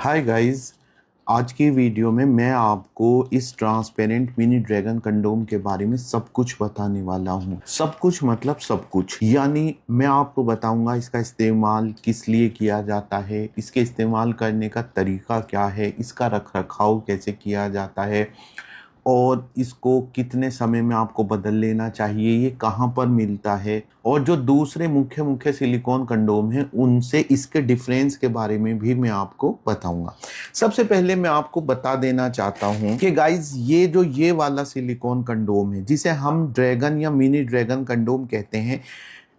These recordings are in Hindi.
Hi guys. आज की वीडियो में मैं आपको इस ट्रांसपेरेंट मिनी ड्रैगन कंडोम के बारे में सब कुछ बताने वाला हूँ। सब कुछ मतलब सब कुछ, यानी मैं आपको बताऊंगा इसका इस्तेमाल किस लिए किया जाता है, इसके इस्तेमाल करने का तरीका क्या है, इसका रख रखाव कैसे किया जाता है और इसको कितने समय में आपको बदल लेना चाहिए, ये कहाँ पर मिलता है और जो दूसरे मुख्य मुख्य सिलिकॉन कंडोम हैं उनसे इसके डिफरेंस के बारे में भी मैं आपको बताऊंगा। सबसे पहले मैं आपको बता देना चाहता हूं कि गाइज ये वाला सिलिकॉन कंडोम है जिसे हम ड्रैगन या मिनी ड्रैगन कंडोम कहते हैं।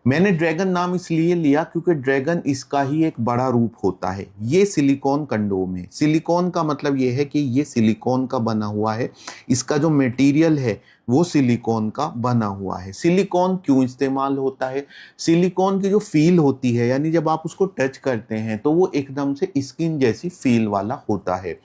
मैंने ड्रैगन नाम इसलिए लिया क्योंकि ड्रैगन इसका ही एक बड़ा रूप होता है। ये सिलिकॉन कंडोम है। सिलिकॉन का मतलब ये है कि ये सिलिकॉन का बना हुआ है, इसका जो मटेरियल है वो सिलिकॉन का बना हुआ है। सिलिकॉन क्यों इस्तेमाल होता है? सिलिकॉन की जो फील होती है, यानी जब आप उसको टच करते हैं तो वो एकदम से स्किन जैसी फील वाला होता है।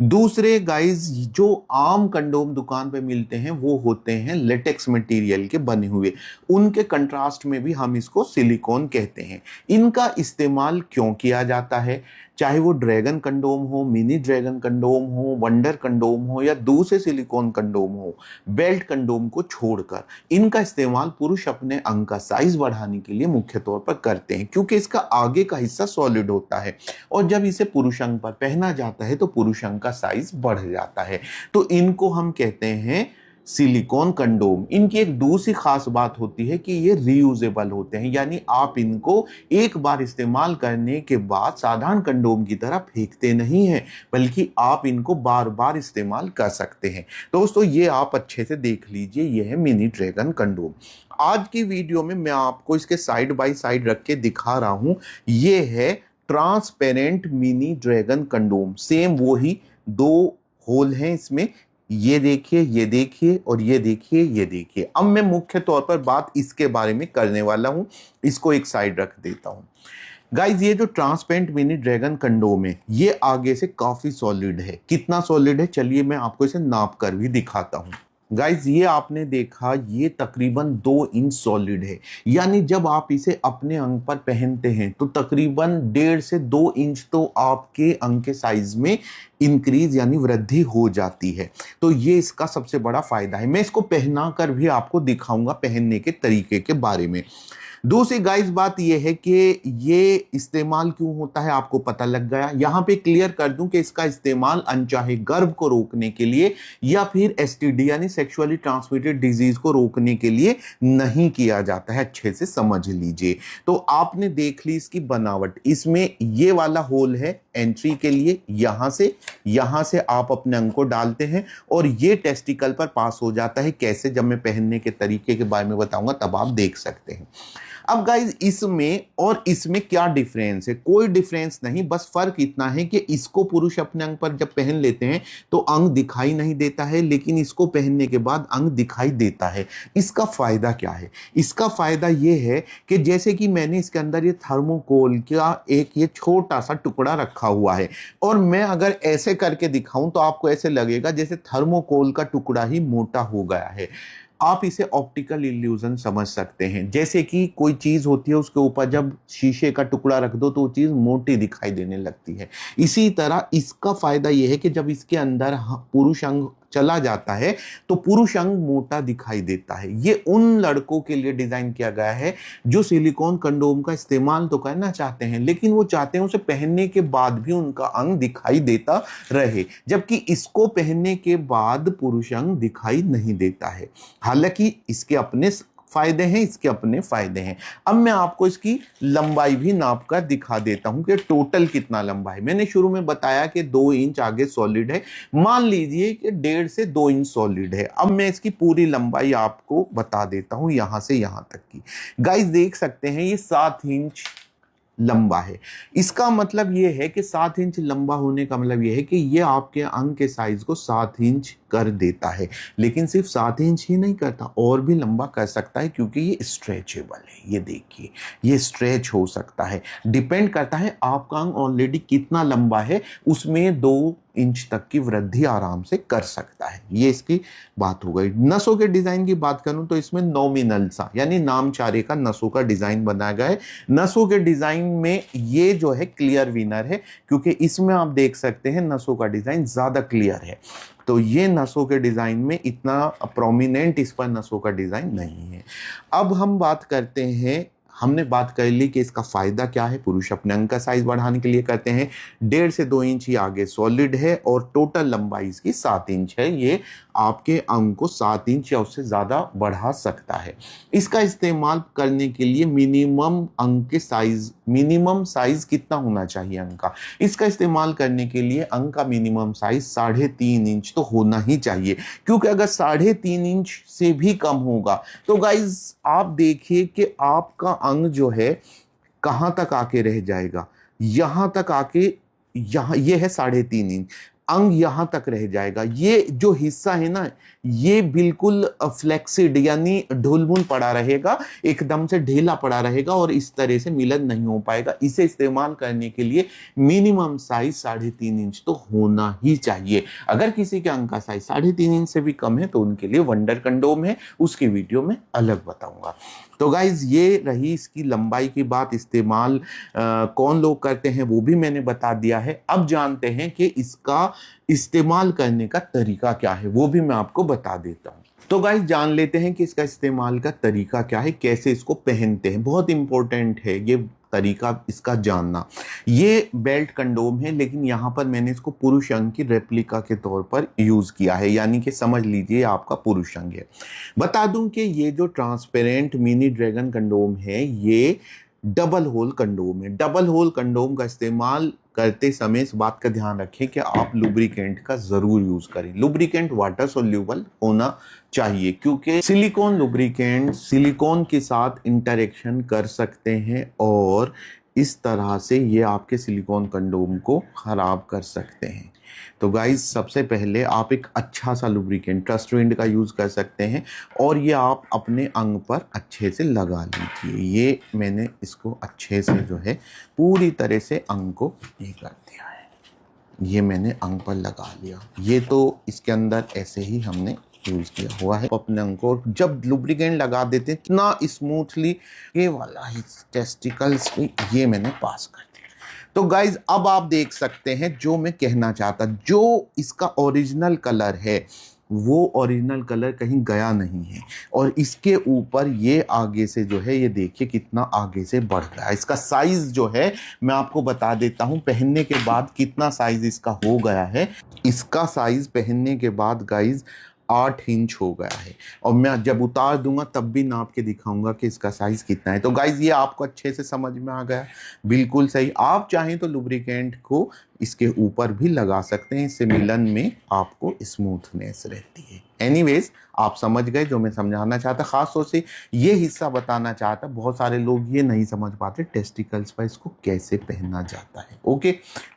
दूसरे गाइज जो आम कंडोम दुकान पे मिलते हैं वो होते हैं लेटेक्स मटेरियल के बने हुए, उनके कंट्रास्ट में भी हम इसको सिलिकॉन कहते हैं। इनका इस्तेमाल क्यों किया जाता है? चाहे वो ड्रैगन कंडोम हो, मिनी ड्रैगन कंडोम हो, वंडर कंडोम हो या दूसरे सिलिकॉन कंडोम हो, बेल्ट कंडोम को छोड़कर इनका इस्तेमाल पुरुष अपने अंग का साइज बढ़ाने के लिए मुख्य तौर पर करते हैं, क्योंकि इसका आगे का हिस्सा सॉलिड होता है और जब इसे पुरुष अंग पर पहना जाता है तो पुरुष अंग का साइज बढ़ जाता है। तो इनको हम कहते हैं सिलिकॉन कंडोम। इनकी एक दूसरी खास बात होती है कि ये रीयूजेबल होते हैं, यानी आप इनको एक बार इस्तेमाल करने के बाद साधारण कंडोम की तरह फेंकते नहीं हैं, बल्कि आप इनको बार बार इस्तेमाल कर सकते हैं। दोस्तों ये आप अच्छे से देख लीजिए, ये है मिनी ड्रैगन कंडोम। आज की वीडियो में मैं आपको इसके साइड बाय साइड रख के दिखा रहा हूं। ये है transparent mini dragon condom. Same वही दो होल हैं इसमें, ये देखिए, ये देखिए और ये देखिए, ये देखिए। अब मैं मुख्य तौर पर बात इसके बारे में करने वाला हूं। इसको एक साइड रख देता हूं। गाइज ये जो ट्रांसपेरेंट मिनी ड्रैगन कंडोम है ये आगे से काफी सॉलिड है। कितना सॉलिड है चलिए मैं आपको इसे नाप कर भी दिखाता हूं। गाइज ये आपने देखा, ये तकरीबन 2 इंच सॉलिड है, यानी जब आप इसे अपने अंग पर पहनते हैं तो तकरीबन 1.5 से 2 इंच तो आपके अंग के साइज में इंक्रीज यानी वृद्धि हो जाती है। तो ये इसका सबसे बड़ा फायदा है। मैं इसको पहना कर भी आपको दिखाऊंगा पहनने के तरीके के बारे में। दूसरी गाइस बात यह है कि ये इस्तेमाल क्यों होता है आपको पता लग गया। यहां पे क्लियर कर दूं कि इसका इस्तेमाल अनचाहे गर्भ को रोकने के लिए या फिर एसटीडी यानी सेक्सुअली ट्रांसमिटेड डिजीज को रोकने के लिए नहीं किया जाता है। अच्छे से समझ लीजिए। तो आपने देख ली इसकी बनावट। इसमें ये वाला होल है एंट्री के लिए, यहां से आप अपने अंग को डालते हैं और ये टेस्टिकल पर पास हो जाता है। कैसे? जब मैं पहनने के तरीके के बारे में बताऊंगा तब आप देख सकते हैं। अब गाइज इसमें और इसमें क्या डिफरेंस है? कोई डिफरेंस नहीं, बस फर्क इतना है कि इसको पुरुष अपने अंग पर जब पहन लेते हैं तो अंग दिखाई नहीं देता है, लेकिन इसको पहनने के बाद अंग दिखाई देता है। इसका फायदा क्या है? इसका फायदा यह है कि जैसे कि मैंने इसके अंदर ये थर्मोकोल का एक ये छोटा सा टुकड़ा रखा हुआ है और मैं अगर ऐसे करके दिखाऊं तो आपको ऐसे लगेगा जैसे थर्मोकोल का टुकड़ा ही मोटा हो गया है। आप इसे ऑप्टिकल इल्यूजन समझ सकते हैं। जैसे कि कोई चीज होती है उसके ऊपर जब शीशे का टुकड़ा रख दो तो वो चीज मोटी दिखाई देने लगती है। इसी तरह इसका फायदा यह है कि जब इसके अंदर पुरुष अंग चला जाता है तो पुरुष अंग मोटा दिखाई देता है। ये उन लड़कों के लिए डिजाइन किया गया है जो सिलिकॉन कंडोम का इस्तेमाल तो करना चाहते हैं, लेकिन वो चाहते हैं उसे पहनने के बाद भी उनका अंग दिखाई देता रहे, जबकि इसको पहनने के बाद पुरुष अंग दिखाई नहीं देता है। हालांकि इसके अपने फायदे हैं, इसके अपने फायदे हैं। अब मैं आपको इसकी लंबाई भी नाप कर दिखा देता हूं कि टोटल कितना लंबा है। मैंने शुरू में बताया कि 2 इंच आगे सॉलिड है, मान लीजिए कि 1.5 से 2 इंच सॉलिड है। अब मैं इसकी पूरी लंबाई आपको बता देता हूं यहां से यहां तक की। गाइस देख सकते हैं ये 7 इंच लंबा है। इसका मतलब यह है कि 7 इंच लंबा होने का मतलब यह है कि यह आपके अंग के साइज को 7 इंच कर देता है, लेकिन सिर्फ 7 इंच ही नहीं करता, और भी लंबा कर सकता है क्योंकि ये स्ट्रेचेबल है। ये देखिए, ये स्ट्रेच हो सकता है। डिपेंड करता है आपका अंग ऑलरेडी कितना लंबा है, उसमें 2 इंच तक की वृद्धि आराम से कर सकता है। ये इसकी बात हो गई। नसों के डिजाइन की बात करूं तो इसमें नॉमिनल सा यानी नामचारे का नसों का डिजाइन बनाया गया है। नसों के डिजाइन में ये जो है क्लियर विनर है, क्योंकि इसमें आप देख सकते हैं नसों का डिजाइन ज्यादा क्लियर है। तो ये नसों के डिजाइन में इतना प्रोमिनेंट इस पर नसों का डिजाइन नहीं है। अब हम बात करते हैं, हमने बात कर ली कि इसका फायदा क्या है। पुरुष अपने अंग का साइज बढ़ाने के लिए करते हैं। 1.5 से 2 इंच ही आगे सॉलिड है और टोटल लंबाई इसकी 7 इंच है। ये आपके अंग को 7 इंच या उससे ज्यादा बढ़ा सकता है। इसका इस्तेमाल करने के लिए मिनिमम साइज कितना होना चाहिए अंग का? इसका इस्तेमाल करने के लिए अंग का मिनिमम साइज 3.5 इंच तो होना ही चाहिए, क्योंकि अगर 3.5 इंच से भी कम होगा तो गाइज आप देखिए कि आपका अंग जो है कहां तक आके रह जाएगा। यहां तक आके, यहां ये है 3.5 इंच, अंग यहां तक रह जाएगा। ये जो हिस्सा है ना, ये बिल्कुल फ्लेक्सिड यानी ढुलमुल पड़ा रहेगा, एकदम से ढीला पड़ा रहेगा और इस तरह से मिलन नहीं हो पाएगा। इसे इस्तेमाल करने के लिए मिनिमम साइज 3.5 इंच तो होना ही चाहिए। अगर किसी के अंग का साइज 3.5 इंच से भी कम है तो उनके लिए वंडर कंडोम है, उसकी वीडियो में अलग बताऊंगा। तो गाइज ये रही इसकी लंबाई की बात। इस्तेमाल कौन लोग करते हैं वो भी मैंने बता दिया है। अब जानते हैं कि इसका इस्तेमाल करने का तरीका क्या है, वो भी मैं आपको बता देता हूं। तो गाइस जान लेते हैं कि इसका इस्तेमाल का तरीका क्या है, कैसे इसको पहनते हैं। बहुत इंपॉर्टेंट है ये तरीका इसका जानना। ये बेल्ट कंडोम है, लेकिन यहां पर मैंने इसको पुरुष अंग की रेप्लिका के तौर पर यूज किया है, यानी कि समझ लीजिए आपका पुरुष अंग है। बता दूं कि ये जो ट्रांसपेरेंट मिनी ड्रैगन कंडोम है ये डबल होल कंडोम है। डबल होल कंडोम का इस्तेमाल करते समय इस बात का ध्यान रखें कि आप लुब्रिकेंट का जरूर यूज करें। लुब्रिकेंट वाटर सोल्यूबल होना चाहिए, क्योंकि सिलिकॉन लुब्रिकेंट सिलिकॉन के साथ इंटरेक्शन कर सकते हैं और इस तरह से ये आपके सिलिकॉन कंडोम को खराब कर सकते हैं। तो गाइज सबसे पहले आप एक अच्छा सा लुब्रिकेंट ट्रस्टविंड का यूज कर सकते हैं और ये आप अपने अंग पर अच्छे से लगा लीजिए। ये मैंने इसको अच्छे से जो है पूरी तरह से अंग को ये कर दिया है। ये मैंने अंग पर लगा लिया। ये तो इसके अंदर ऐसे ही हमने यूज किया हुआ है अपने अंग को। जब लुब्रिकेंट लगा देते हैं इतना स्मूथली, ये वाला ही टेस्टिकल्स पे ये मैंने पास कर दिया। तो गाइज अब आप देख सकते हैं जो मैं कहना चाहता, जो इसका ओरिजिनल कलर है वो ओरिजिनल कलर कहीं गया नहीं है और इसके ऊपर ये आगे से जो है ये देखिए कितना आगे से बढ़ रहा है। इसका साइज जो है मैं आपको बता देता हूं पहनने के बाद कितना साइज इसका हो गया है। इसका साइज पहनने के बाद गाइज 8 इंच हो गया है और मैं जब उतार दूंगा तब भी नाप के दिखाऊंगा कि इसका साइज कितना है। तो गाइज ये आपको अच्छे से समझ में आ गया, बिल्कुल सही। आप चाहें तो लुब्रिकेंट को इसके ऊपर भी लगा सकते हैं, इससे मिलन में आपको स्मूथनेस रहती है। एनीवेज आप समझ गए जो मैं समझाना चाहता, खास तौर से ये हिस्सा बताना चाहता। बहुत सारे लोग ये नहीं समझ पाते टेस्टिकल्स पर इसको कैसे पहनना जाता है। Okay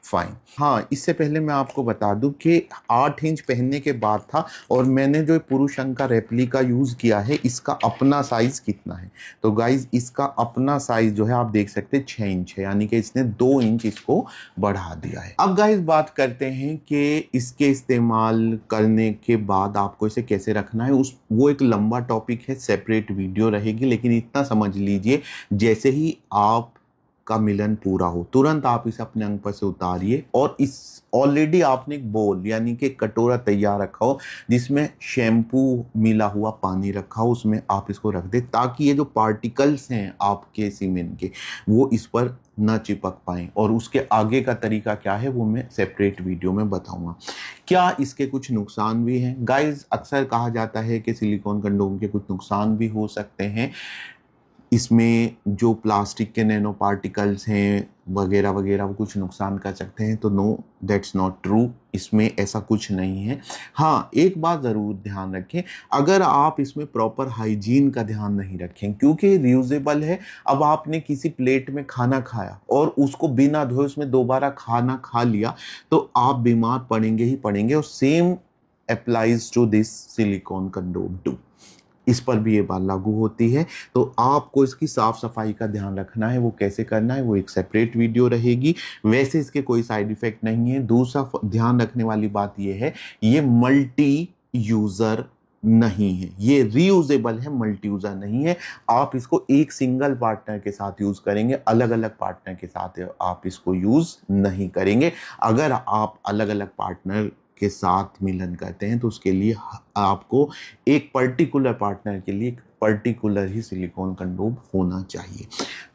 fine. हाँ, इससे पहले मैं आपको बता दूं कि 8 इंच पहनने के बाद था और मैंने जो पुरुष अंग का रेप्लिका यूज किया है इसका अपना साइज कितना है। तो गाइज इसका अपना साइज जो है आप देख सकते हैं 6 इंच है, यानी कि इसने 2 इंच इसको बढ़ा दिया है। अब गाइस बात करते हैं कि इसके इस्तेमाल करने के बाद आपको इसे कैसे रखना है। वो एक लंबा टॉपिक है, सेपरेट वीडियो रहेगी, लेकिन इतना समझ लीजिए जैसे ही आप का मिलन पूरा हो तुरंत आप इसे अपने अंग पर से उतारिए और इस ऑलरेडी आपने एक बोल यानी कि कटोरा तैयार रखा हो जिसमें शैम्पू मिला हुआ पानी रखा हो, उसमें आप इसको रख दें ताकि ये जो पार्टिकल्स हैं आपके सीमेन के वो इस पर न चिपक पाएं। और उसके आगे का तरीका क्या है वो मैं सेपरेट वीडियो में बताऊंगा। क्या इसके कुछ नुकसान भी हैं? गाइस अक्सर कहा जाता है कि सिलिकॉन कंडोम के कुछ नुकसान भी हो सकते हैं। इसमें जो प्लास्टिक के नैनो पार्टिकल्स हैं वगैरह वगैरह वो कुछ नुकसान कर सकते हैं। तो नो, दैट्स नॉट ट्रू, इसमें ऐसा कुछ नहीं है। हाँ, एक बात ज़रूर ध्यान रखें, अगर आप इसमें प्रॉपर हाइजीन का ध्यान नहीं रखें, क्योंकि रियूजेबल है। अब आपने किसी प्लेट में खाना खाया और उसको बिना धोए उसमें दोबारा खाना खा लिया तो आप बीमार पड़ेंगे ही पड़ेंगे। और same applies to this silicon condom too. इस पर भी ये बात लागू होती है। तो आपको इसकी साफ सफाई का ध्यान रखना है। वो कैसे करना है वो एक सेपरेट वीडियो रहेगी। वैसे इसके कोई साइड इफेक्ट नहीं है। दूसरा ध्यान रखने वाली बात ये है, ये मल्टी यूजर नहीं है, ये रीयूजेबल है, मल्टी यूजर नहीं है। आप इसको एक सिंगल पार्टनर के साथ यूज करेंगे, अलग अलग पार्टनर के साथ आप इसको यूज नहीं करेंगे। अगर आप अलग अलग पार्टनर के साथ मिलन करते हैं तो उसके लिए आपको एक पर्टिकुलर पार्टनर के लिए पर्टिकुलर ही सिलिकॉन कंडोम होना चाहिए।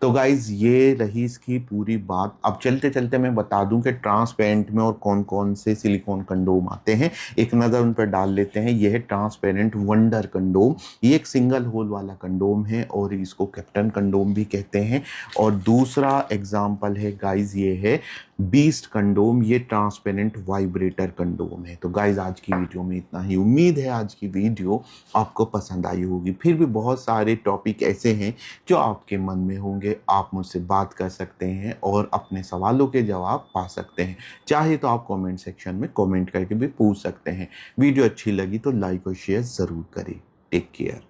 तो गाइज ये रही इसकी पूरी बात। अब चलते चलते मैं बता दूं कि ट्रांसपेरेंट में और कौन कौन से सिलिकॉन कंडोम आते हैं, एक नज़र उन पर डाल लेते हैं। यह है ट्रांसपेरेंट वंडर कंडोम। ये एक सिंगल होल वाला कंडोम है और इसको कैप्टन कंडोम भी कहते हैं। और दूसरा एग्जाम्पल है गाइज, ये है बीस्ट कंडोम। ये ट्रांसपेरेंट वाइब्रेटर कंडोम है। तो गाइज आज की वीडियो में इतना ही। उम्मीद है आज की वीडियो आपको पसंद आई होगी। फिर भी बहुत सारे टॉपिक ऐसे हैं जो आपके मन में होंगे, आप मुझसे बात कर सकते हैं और अपने सवालों के जवाब पा सकते हैं। चाहे तो आप कमेंट सेक्शन में कमेंट करके भी पूछ सकते हैं। वीडियो अच्छी लगी तो लाइक और शेयर ज़रूर करें। Take care.